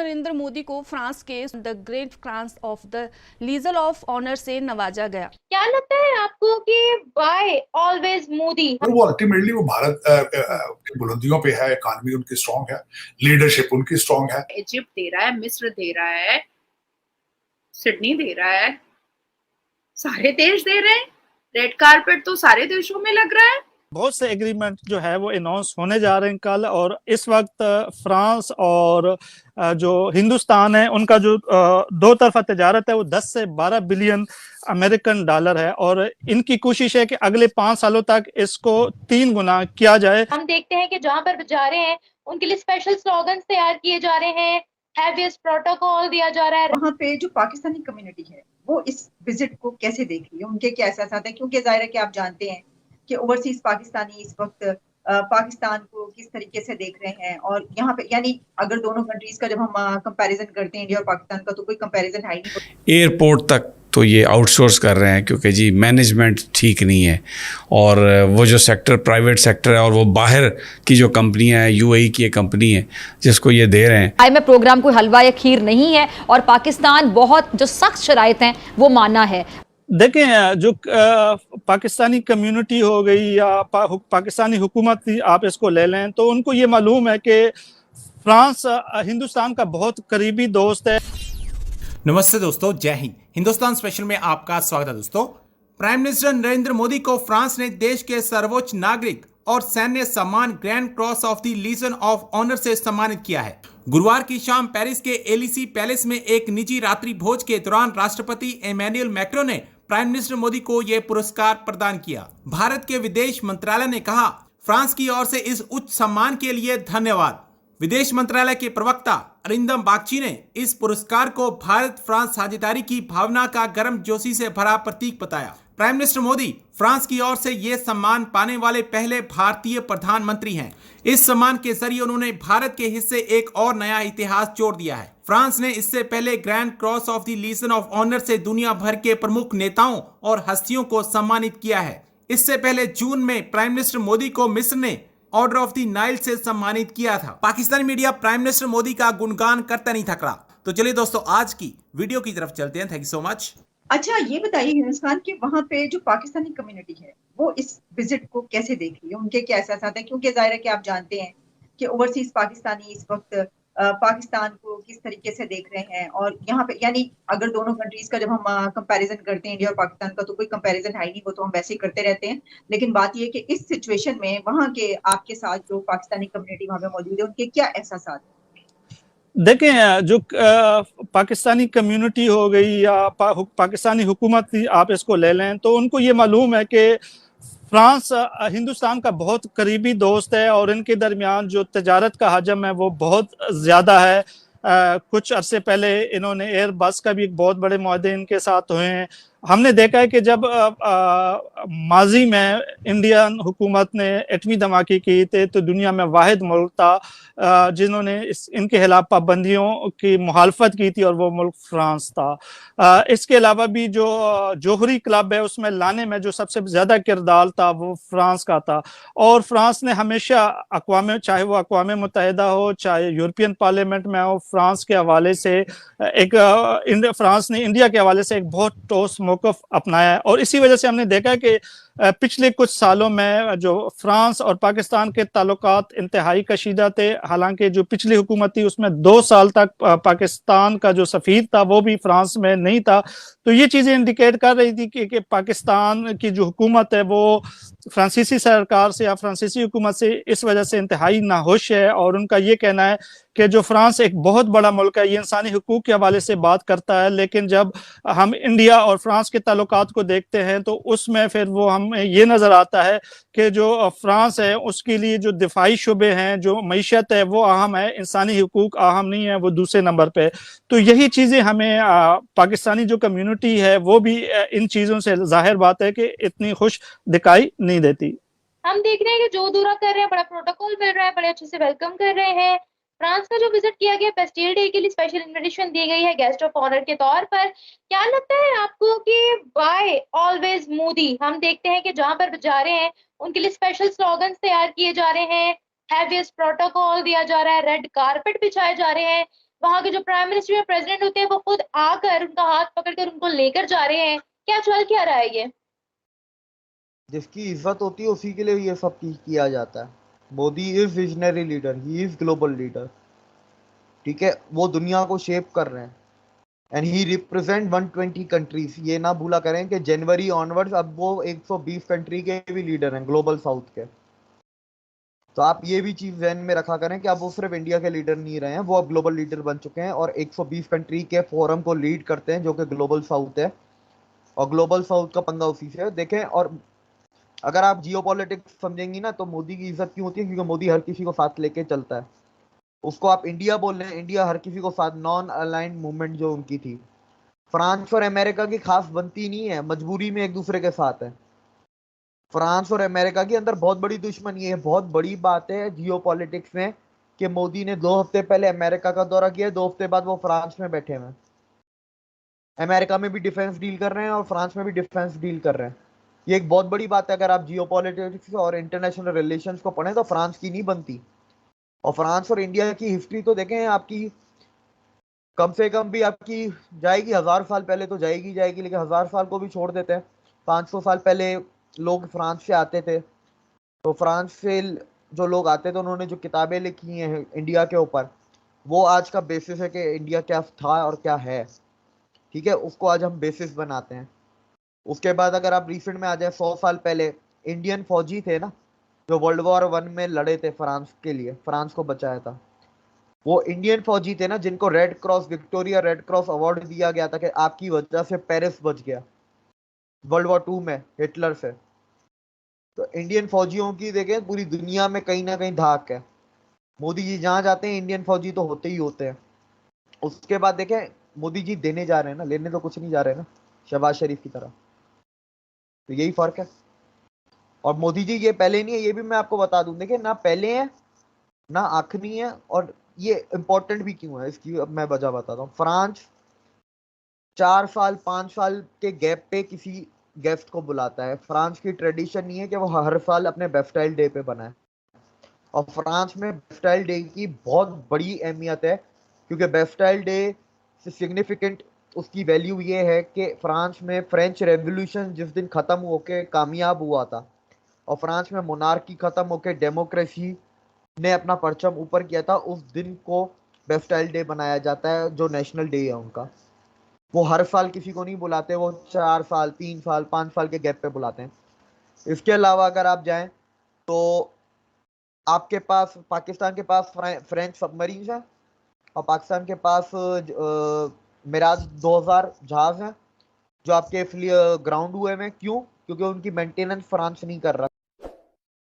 नरेंद्र मोदी को फ्रांस के the great France of the Legion of Honour से नवाजा गया। क्या लगता है आपको कि व्हाई ऑलवेज मोदी? वो अल्टीमेटली वो भारत की बुलंदियों पे है, इकॉनमी उनकी स्ट्रांग है, लीडरशिप उनकी स्ट्रांग है। इजिप्ट दे रहा है, मिस्र दे रहा है, सिडनी दे रहा है, सारे देश दे रहे हैं। रेड कारपेट तो सारे देशों में लग रहा है। बहुत से एग्रीमेंट जो है वो अनाउंस होने जा रहे हैं कल, और इस वक्त फ्रांस और जो हिंदुस्तान है उनका जो दो तरफा तजारत है वो 10 से 12 बिलियन अमेरिकन डॉलर है, और इनकी कोशिश है कि अगले 5 सालों तक इसको 3 गुना किया जाए। हम देखते हैं कि जहां पर जा रहे हैं उनके लिए स्पेशल स्लोगन्स तैयार किए जा रहे हैं, हैवीएस्ट प्रोटोकॉल दिया जा रहा है। वहाँ पे जो पाकिस्तानी कम्युनिटी है वो इस विजिट को कैसे देख रही है, उनके क्या एहसास है? क्योंकि जाहिर है कि आप जानते हैं कि ओवरसीज पाकिस्तानी इस वक्त पाकिस्तान को किस तरीके से देख रहे हैं, और यहाँ पे यानी अगर दोनों कंट्रीज का जब हम कंपैरिजन करते हैं इंडिया और पाकिस्तान का, तो कोई कंपैरिजन है ही नहीं। एयरपोर्ट तक तो ये आउटसोर्स कर रहे हैं क्योंकि जी मैनेजमेंट ठीक नहीं है, और वो जो सेक्टर प्राइवेट सेक्टर है और वो बाहर की जो कंपनियां हैं, यूएई की एक कंपनी है जिसको ये दे रहे हैं। IMF प्रोग्राम कोई हलवा या खीर नहीं है, और पाकिस्तान बहुत जो सख्त शराइत हैं वो माना है। देखें, जो पाकिस्तानी कम्युनिटी हो गई या पाकिस्तानी हुकूमत आप इसको ले लें, तो उनको ये मालूम है कि फ्रांस हिंदुस्तान का बहुत करीबी दोस्त है। नमस्ते दोस्तों, जय हिंद। हिंदुस्तान स्पेशल में आपका स्वागत है दोस्तों। प्राइम मिनिस्टर नरेंद्र मोदी को फ्रांस ने देश के सर्वोच्च नागरिक और सैन्य सम्मान Grand Cross of the Legion of Honour से सम्मानित किया है। गुरुवार की शाम पेरिस के एलिसी पैलेस में एक निजी रात्रि भोज के दौरान राष्ट्रपति इमैनुअल मैक्रों ने प्राइम मिनिस्टर मोदी को यह पुरस्कार प्रदान किया। भारत के विदेश मंत्रालय ने कहा, फ्रांस की ओर से इस उच्च सम्मान के लिए धन्यवाद। विदेश मंत्रालय के प्रवक्ता अरिंदम बागची ने इस पुरस्कार को भारत फ्रांस साझेदारी की भावना का गर्मजोशी से भरा प्रतीक बताया। प्राइम मिनिस्टर मोदी फ्रांस की ओर से ये सम्मान पाने वाले पहले भारतीय प्रधानमंत्री हैं। इस सम्मान के जरिए उन्होंने भारत के हिस्से एक और नया इतिहास जोड़ दिया है। फ्रांस ने इससे पहले Grand Cross of the Legion of Honour से दुनिया भर के प्रमुख नेताओं और हस्तियों को सम्मानित किया है। इससे पहले जून में प्राइम मिनिस्टर मोदी को मिस्र ने ऑर्डर ऑफ द नाइल से सम्मानित किया था। Pakistani media prime minister Modi का गुणगान करता नहीं थक रहा। तो चलिए दोस्तों, आज की वीडियो की तरफ चलते हैं। Thank you so much. अच्छा, ये बताइए हिंदुस्तान के वहाँ पे जो पाकिस्तानी कम्युनिटी है वो इस विजिट को कैसे देख रही है, उनके क्या एहसास है? क्योंकि जाहिर है कि आप जानते हैं कि ओवरसीज पाकिस्तानी इस वक्त पाकिस्तान को किस तरीके से देख रहे हैं, और यहाँ पे यानी अगर दोनों कंट्रीज का जब हम कंपैरिजन करते हैं इंडिया और पाकिस्तान का, तो कोई कंपैरिजन है ही नहीं, वो तो हम वैसे ही करते रहते हैं। लेकिन बात यह है कि इस सिचुएशन में वहाँ के आपके साथ जो पाकिस्तानी कम्युनिटी वहाँ पे मौजूद है, उनके क्या एहसास है? देखें, जो पाकिस्तानी कम्युनिटी हो गई या पाकिस्तानी हुकूमत आप इसको ले लें, तो उनको ये मालूम है कि फ्रांस हिंदुस्तान का बहुत करीबी दोस्त है, और इनके दरमियान जो तजारत का हजम है वो बहुत ज़्यादा है। कुछ अरसे पहले इन्होंने एयरबस का भी एक बहुत बड़े मुआहदे इनके साथ हुए हैं। हमने देखा है कि जब माजी में इंडियन हुकूमत ने एटमी धमाके की थे, तो दुनिया में वाहिद मुल्क था जिन्होंने इनके खिलाफ पाबंदियों की मुखालफत की थी, और वो मुल्क फ्रांस था। इसके अलावा भी जो जोहरी क्लब है उसमें लाने में जो सबसे ज़्यादा किरदार था वो फ्रांस का था, और फ्रांस ने हमेशा चाहे वो अक़वाम मुत्तहिदा हो, चाहे यूरोपियन पार्लियामेंट में हो, फ्रांस के हवाले से फ्रांस ने इंडिया के हवाले से एक बहुत ठोस मौक़िफ़ अपनाया है। और इसी वजह से हमने देखा कि पिछले कुछ सालों में जो फ्रांस और पाकिस्तान के ताल्लुकात इंतहाई कशीदा थे। हालांकि जो पिछली हुकूमत थी उसमें 2 साल तक पाकिस्तान का जो सफ़ीर था वो भी फ्रांस में नहीं था। तो ये चीज़ें इंडिकेट कर रही थी कि पाकिस्तान की जो हुकूमत है वो फ्रांसीसी सरकार से या फ्रांसीसी हुकूमत से इस वजह से इंतहाई नाखुश है, और उनका ये कहना है कि जो फ्रांस एक बहुत बड़ा मुल्क है, ये इंसानी हुकूक के हवाले से बात करता है, लेकिन जब हम इंडिया और फ्रांस के ताल्लुकात को देखते हैं तो उसमें फिर वो हमें ये नज़र आता है कि जो फ्रांस है उसके लिए जो दिफाई शुबे हैं, जो मईशत है वो अहम है, इंसानी हुकूक अहम नहीं है, वो दूसरे नंबर पे। तो यही चीज़ें हमें पाकिस्तानी जो कम्युनिटी है वो भी इन चीज़ों से जाहिर बात है कि इतनी खुश दिखाई नहीं देती। हम देख रहे हैं कि जो दूरा कर रहे हैं, बड़ा प्रोटोकॉल मिल रहा है, बड़े अच्छे से वेलकम कर रहे हैं। फ्रांस का जो विजिट किया गया, बेस्टिल डे के लिए स्पेशल इनविटेशन दी गई है गेस्ट ऑफ ऑनर के तौर पर। क्या लगता है आपको कि व्हाई ऑलवेज मोदी? हम देखते हैं कि जहां पर जा रहे हैं उनके लिए स्पेशल स्लोगन्स तैयार किए जा रहे हैं, हैवीएस्ट प्रोटोकॉल दिया जा रहा है, रेड कारपेट बिछाए जा रहे हैं। वहां के जो प्राइम मिनिस्टर या प्रेसिडेंट होते हैं वो खुद आकर उनका हाथ पकड़कर उनको लेकर जा रहे हैं। क्या चल क्या रहा है ये? जिसकी इज्जत होती है उसी के लिए ये सब किया जाता है। Modi is visionary leader, he is global leader, ठीक है। वो दुनिया को शेप कर रहे हैं एंड ही रिप्रेजेंट 120 कंट्रीज। ये ना भूला करें कि जनवरी ऑनवर्ड्स अब वो 120 कंट्री के भी लीडर हैं ग्लोबल साउथ के। तो आप ये भी चीज ध्यान में रखा करें कि अब वो सिर्फ इंडिया के लीडर नहीं रहे हैं, वो अब ग्लोबल लीडर बन चुके हैं और 120 कंट्री के फोरम को लीड करते हैं जो कि ग्लोबल साउथ है। और ग्लोबल साउथ का पंगा उसी से है। देखें, और अगर आप जियोपॉलिटिक्स समझेंगी ना तो मोदी की इज्जत क्यों होती है? क्योंकि मोदी हर किसी को साथ लेके चलता है। उसको आप इंडिया बोल रहे हैं, इंडिया हर किसी को साथ, नॉन अलाइंड मूवमेंट जो उनकी थी। फ्रांस और अमेरिका की खास बनती नहीं है, मजबूरी में एक दूसरे के साथ है। फ्रांस और अमेरिका के अंदर बहुत बड़ी दुश्मनी है। बहुत बड़ी बात है जियोपॉलिटिक्स में कि मोदी ने 2 हफ्ते पहले अमेरिका का दौरा किया, 2 हफ्ते बाद वो फ्रांस में बैठे हुए हैं। अमेरिका में भी डिफेंस डील कर रहे हैं और फ्रांस में भी डिफेंस डील कर रहे हैं। ये एक बहुत बड़ी बात है। अगर आप जियोपॉलिटिक्स और इंटरनेशनल रिलेशंस को पढ़ें तो फ्रांस की नहीं बनती। और फ्रांस और इंडिया की हिस्ट्री तो देखें, आपकी कम से कम भी आपकी जाएगी 1000 साल पहले, तो जाएगी, लेकिन 1000 साल को भी छोड़ देते हैं। 500 साल पहले लोग फ्रांस से आते थे, तो फ्रांस से जो लोग आते थे उन्होंने जो किताबें लिखी हैं इंडिया के ऊपर, वो आज का बेसिस है कि इंडिया क्या था और क्या है, ठीक है। उसको आज हम बेसिस बनाते हैं। उसके बाद अगर आप रिसेंट में आ जाए, 100 साल पहले इंडियन फौजी थे ना जो वर्ल्ड वॉर 1 में लड़े थे फ्रांस के लिए, फ्रांस को बचाया था, वो इंडियन फौजी थे ना जिनको red cross, Victoria red cross award दिया गया था कि आपकी वजह से पेरिस बच गया वर्ल्ड वॉर 2 में हिटलर से। तो इंडियन फौजियों की देखें पूरी दुनिया में कहीं ना कहीं धाक है। मोदी जी जहां जाते हैं इंडियन फौजी तो होते ही होते हैं। उसके बाद देखें, मोदी जी देने जा रहे हैं ना, लेने तो कुछ नहीं जा रहे ना, शहबाज शरीफ की तरह। तो यही फर्क है। और मोदी जी ये पहले नहीं है, ये भी मैं आपको बता दूं। देखिए, ना पहले है ना आखिरी है। और ये इंपॉर्टेंट भी क्यों है इसकी अब मैं वजह बताता हूँ। फ्रांस 4 साल 5 साल के गैप पे किसी गेस्ट को बुलाता है। फ्रांस की ट्रेडिशन नहीं है कि वो हर साल अपने बेस्टाइल डे पे बनाए। और फ्रांस में बेस्टाइल डे की बहुत बड़ी अहमियत है, क्योंकि बेस्टाइल डे से सिग्निफिकेंट उसकी वैल्यू ये है कि फ्रांस में फ्रेंच रेवोल्यूशन जिस दिन ख़त्म होके कामयाब हुआ था और फ्रांस में मोनार्की ख़त्म होके डेमोक्रेसी ने अपना परचम ऊपर किया था, उस दिन को बेस्टाइल डे बनाया जाता है जो नेशनल डे है उनका। वो हर साल किसी को नहीं बुलाते, वो 4 साल 3 साल 5 साल के गैप पे बुलाते हैं। इसके अलावा अगर आप जाएं तो आपके पास पाकिस्तान के पास फ्रेंच सबमरीन है और पाकिस्तान के पास मिराज 2000 जहाज हैं जो आपके ग्राउंड हुए हैं। क्यों? क्योंकि उनकी मेंटेनेंस फ्रांस नहीं कर रहा।